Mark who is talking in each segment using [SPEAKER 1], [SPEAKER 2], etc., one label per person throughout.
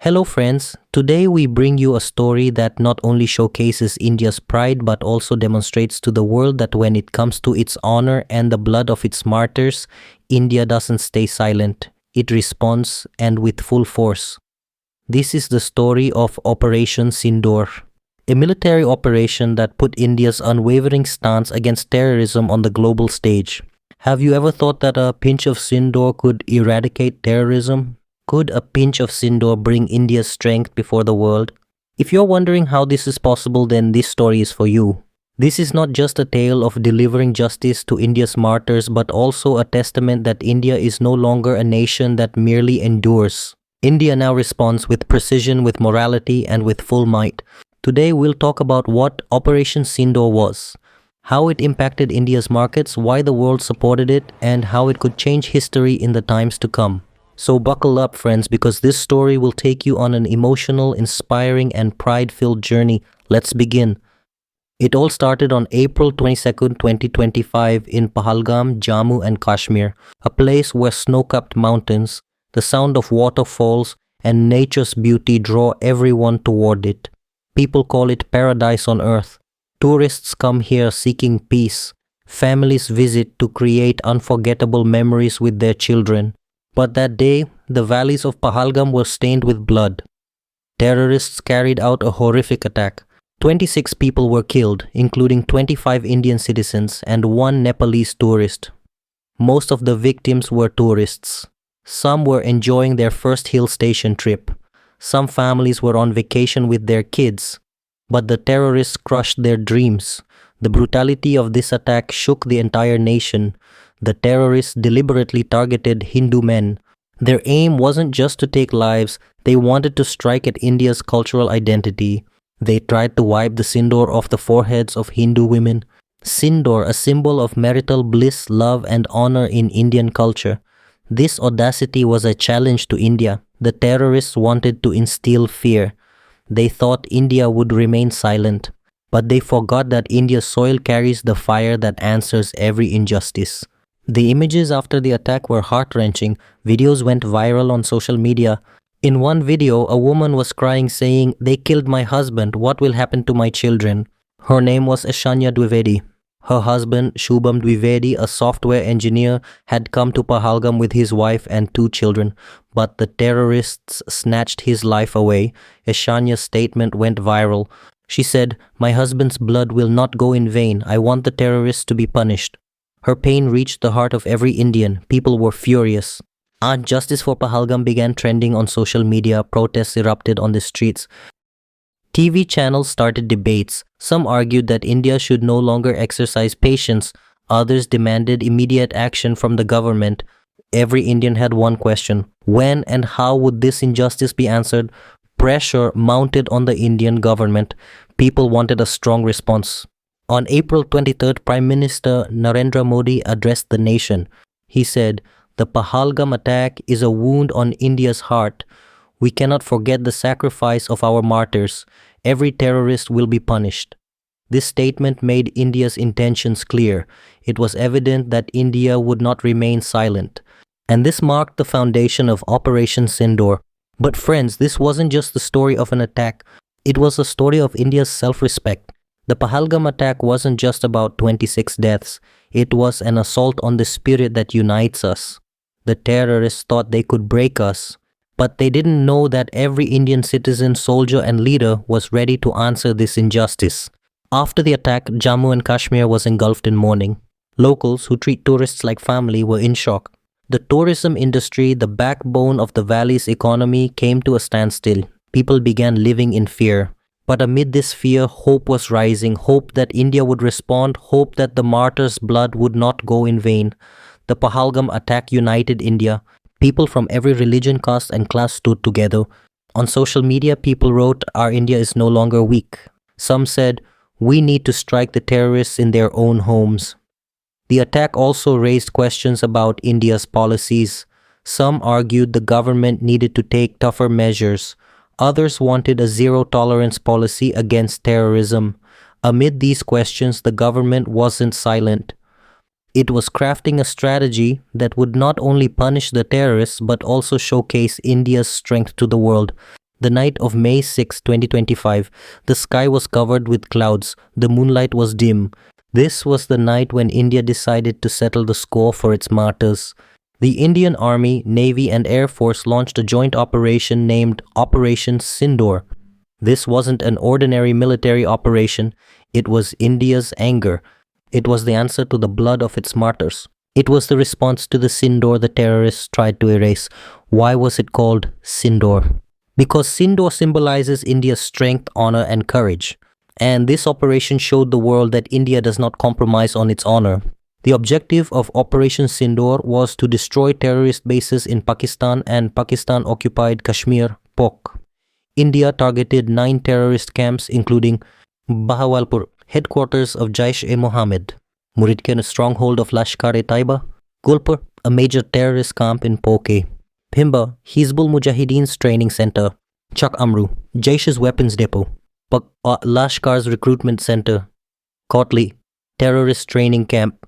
[SPEAKER 1] Hello, friends. Today we bring you a story that not only showcases India's pride but also demonstrates to the world that when it comes to its honor and the blood of its martyrs, India doesn't stay silent. It responds, and with full force. This is the story of Operation Sindoor, a military operation that put India's unwavering stance against terrorism on the global stage. Have you ever thought that a pinch of Sindoor could eradicate terrorism? Could a pinch of Sindoor bring India's strength before the world? If you're wondering how this is possible, then this story is for you. This is not just a tale of delivering justice to India's martyrs, but also a testament that India is no longer a nation that merely endures. India now responds with precision, with morality, and with full might. Today we'll talk about what Operation Sindoor was, how it impacted India's markets, why the world supported it, and how it could change history in the times to come. So buckle up, friends, because this story will take you on an emotional, inspiring, and pride-filled journey. Let's begin. It all started on April 22nd, 2025 in Pahalgam, Jammu and Kashmir, a place where snow-capped mountains, the sound of waterfalls, and nature's beauty draw everyone toward it. People call it paradise on earth. Tourists come here seeking peace. Families visit to create unforgettable memories with their children. But that day, the valleys of Pahalgam were stained with blood. Terrorists carried out a horrific attack. 26 people were killed, including 25 Indian citizens and one Nepalese tourist. Most of the victims were tourists. Some were enjoying their first hill station trip. Some families were on vacation with their kids. But the terrorists crushed their dreams. The brutality of this attack shook the entire nation. The terrorists deliberately targeted Hindu men. Their aim wasn't just to take lives, they wanted to strike at India's cultural identity. They tried to wipe the sindoor off the foreheads of Hindu women. Sindoor, a symbol of marital bliss, love, and honor in Indian culture. This audacity was a challenge to India. The terrorists wanted to instill fear. They thought India would remain silent. But they forgot that India's soil carries the fire that answers every injustice. The images after the attack were heart-wrenching. Videos went viral on social media. In one video, a woman was crying saying, "They killed my husband, what will happen to my children?" Her name was Ishanya Dwivedi. Her husband, Shubham Dwivedi, a software engineer, had come to Pahalgam with his wife and 2 children, but the terrorists snatched his life away. Ishanya's statement went viral. She said, "My husband's blood will not go in vain. I want the terrorists to be punished." Her pain reached the heart of every Indian. People were furious. Justice for Pahalgam began trending on social media. Protests erupted on the streets. TV channels started debates. Some argued that India should no longer exercise patience. Others demanded immediate action from the government. Every Indian had one question: when and how would this injustice be answered? Pressure mounted on the Indian government. People wanted a strong response. On April 23rd, Prime Minister Narendra Modi addressed the nation. He said, "The Pahalgam attack is a wound on India's heart. We cannot forget the sacrifice of our martyrs. Every terrorist will be punished." This statement made India's intentions clear. It was evident that India would not remain silent. And this marked the foundation of Operation Sindoor. But friends, this wasn't just the story of an attack. It was a story of India's self-respect. The Pahalgam attack wasn't just about 26 deaths. It was an assault on the spirit that unites us. The terrorists thought they could break us, but they didn't know that every Indian citizen, soldier, and leader was ready to answer this injustice. After the attack, Jammu and Kashmir was engulfed in mourning. Locals, who treat tourists like family, were in shock. The tourism industry, the backbone of the valley's economy, came to a standstill. People began living in fear. But amid this fear, hope was rising, hope that India would respond, hope that the martyrs' blood would not go in vain. The Pahalgam attack united India. People from every religion, caste, and class stood together. On social media, people wrote, "Our India is no longer weak." Some said, "We need to strike the terrorists in their own homes." The attack also raised questions about India's policies. Some argued the government needed to take tougher measures. Others wanted a zero-tolerance policy against terrorism. Amid these questions, the government wasn't silent. It was crafting a strategy that would not only punish the terrorists but also showcase India's strength to the world. The night of May 6, 2025, the sky was covered with clouds. The moonlight was dim. This was the night when India decided to settle the score for its martyrs. The Indian Army, Navy, and Air Force launched a joint operation named Operation Sindoor. This wasn't an ordinary military operation. It was India's anger. It was the answer to the blood of its martyrs. It was the response to the Sindoor the terrorists tried to erase. Why was it called Sindoor? Because Sindoor symbolizes India's strength, honor, and courage. And this operation showed the world that India does not compromise on its honor. The objective of Operation Sindoor was to destroy terrorist bases in Pakistan and Pakistan-occupied Kashmir, POK. India targeted 9 terrorist camps including Bahawalpur, headquarters of Jaish-e-Mohammed, Muridke, a stronghold of Lashkar-e-Taiba, Gulpur, a major terrorist camp in POK, Phimba, Hizbul Mujahideen's training center, Chak Amru, Jaish's weapons depot, Lashkar's recruitment center, Kotli, terrorist training camp,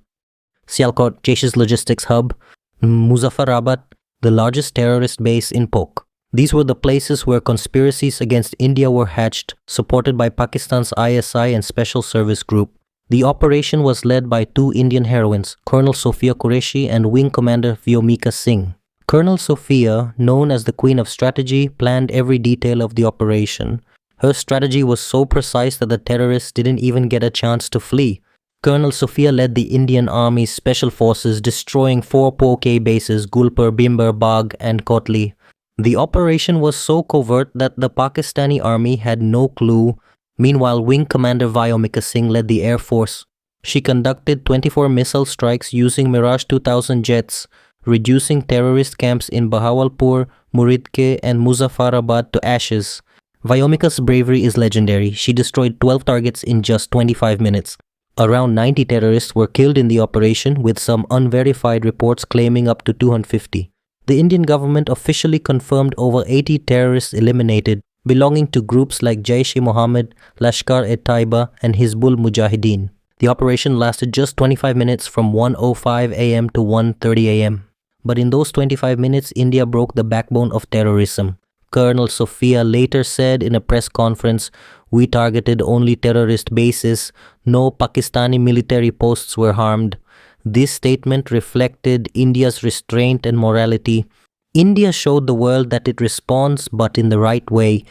[SPEAKER 1] Sialkot, Jaish's logistics hub, Muzaffarabad, the largest terrorist base in POK. These were the places where conspiracies against India were hatched, supported by Pakistan's ISI and Special Service Group. The operation was led by 2 Indian heroines, Colonel Sophia Qureshi and Wing Commander Vyomika Singh. Colonel Sophia, known as the Queen of Strategy, planned every detail of the operation. Her strategy was so precise that the terrorists didn't even get a chance to flee. Colonel Sophia led the Indian Army's special forces, destroying 4 POK bases, Gulpur, Bimber, Bagh, and Kotli. The operation was so covert that the Pakistani army had no clue. Meanwhile, Wing Commander Vyomika Singh led the Air Force. She conducted 24 missile strikes using Mirage 2000 jets, reducing terrorist camps in Bahawalpur, Muridke, and Muzaffarabad to ashes. Vyomika's bravery is legendary. She destroyed 12 targets in just 25 minutes. Around 90 terrorists were killed in the operation, with some unverified reports claiming up to 250. The Indian government officially confirmed over 80 terrorists eliminated, belonging to groups like Jaish-e-Mohammed, Lashkar-e-Taiba, and Hizbul Mujahideen. The operation lasted just 25 minutes from 1:05 a.m. to 1:30 a.m. But in those 25 minutes, India broke the backbone of terrorism. Colonel Sophia later said in a press conference, "We targeted only terrorist bases. No Pakistani military posts were harmed." This statement reflected India's restraint and morality. India showed the world that it responds, but in the right way.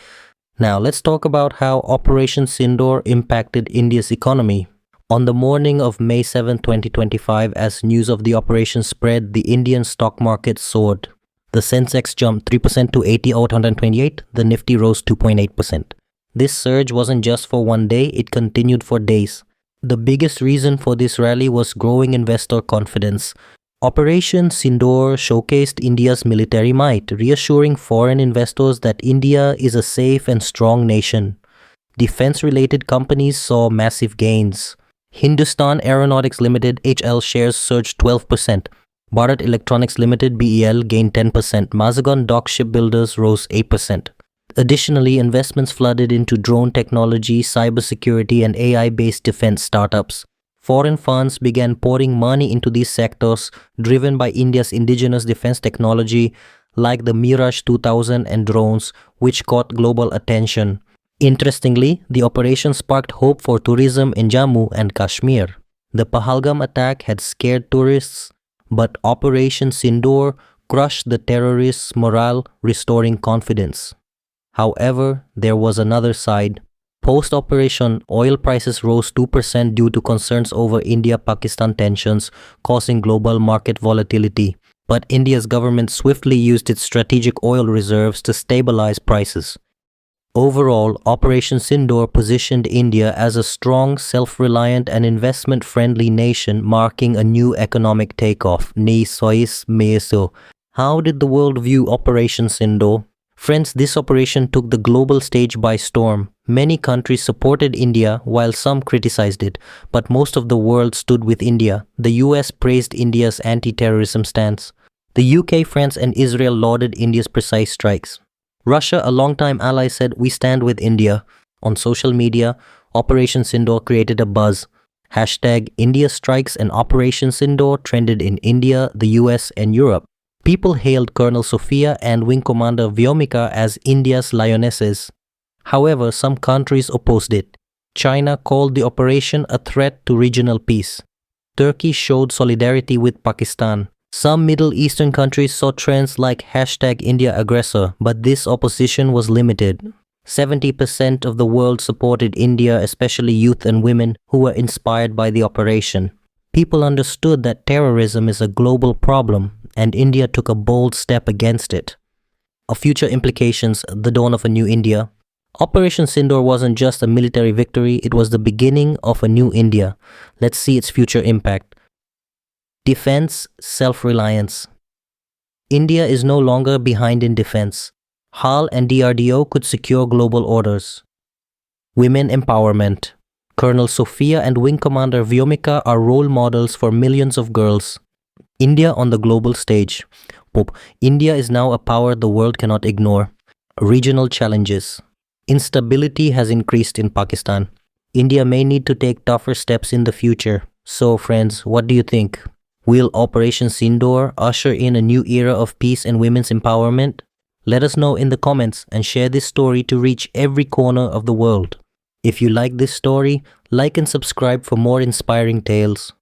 [SPEAKER 1] Now let's talk about how Operation Sindoor impacted India's economy. On the morning of May 7, 2025, as news of the operation spread, the Indian stock market soared. The Sensex jumped 3% to 80,828. The Nifty rose 2.8%. This surge wasn't just for one day, it continued for days. The biggest reason for this rally was growing investor confidence. Operation Sindoor showcased India's military might, reassuring foreign investors that India is a safe and strong nation. Defense-related companies saw massive gains. Hindustan Aeronautics Limited (HL) shares surged 12%. Bharat Electronics Limited (BEL) gained 10%. Mazagon Dock Shipbuilders rose 8%. Additionally, investments flooded into drone technology, cybersecurity, and AI-based defense startups. Foreign funds began pouring money into these sectors, driven by India's indigenous defense technology like the Mirage 2000 and drones, which caught global attention. Interestingly, the operation sparked hope for tourism in Jammu and Kashmir. The Pahalgam attack had scared tourists, but Operation Sindoor crushed the terrorists' morale, restoring confidence. However, there was another side. Post-operation, oil prices rose 2% due to concerns over India-Pakistan tensions, causing global market volatility. But India's government swiftly used its strategic oil reserves to stabilize prices. Overall, Operation Sindoor positioned India as a strong, self-reliant and investment-friendly nation, marking a new economic takeoff. Ni sois meso. How did the world view Operation Sindoor? Friends, this operation took the global stage by storm. Many countries supported India while some criticized it, but most of the world stood with India. The US praised India's anti-terrorism stance. The UK, France, and Israel lauded India's precise strikes. Russia, a longtime ally, said, "We stand with India." On social media, Operation Sindoor created a buzz. Hashtag India Strikes and Operation Sindoor trended in India, the US, and Europe. People hailed Colonel Sophia and Wing Commander Vyomika as India's lionesses. However, some countries opposed it. China called the operation a threat to regional peace. Turkey showed solidarity with Pakistan. Some Middle Eastern countries saw trends like #IndiaAggressor, but this opposition was limited. 70% of the world supported India, especially youth and women who were inspired by the operation. People understood that terrorism is a global problem, and India took a bold step against it. Of future implications, the dawn of a new India. Operation Sindoor wasn't just a military victory, it was the beginning of a new India. Let's see its future impact. Defense, self-reliance. India is no longer behind in defense. HAL and DRDO could secure global orders. Women empowerment. Colonel Sophia and Wing Commander Vyomika are role models for millions of girls. India on the global stage. India is now a power the world cannot ignore. Regional challenges. Instability has increased in Pakistan. India may need to take tougher steps in the future. So friends, what do you think? Will Operation Sindoor usher in a new era of peace and women's empowerment? Let us know in the comments and share this story to reach every corner of the world. If you like this story, like and subscribe for more inspiring tales.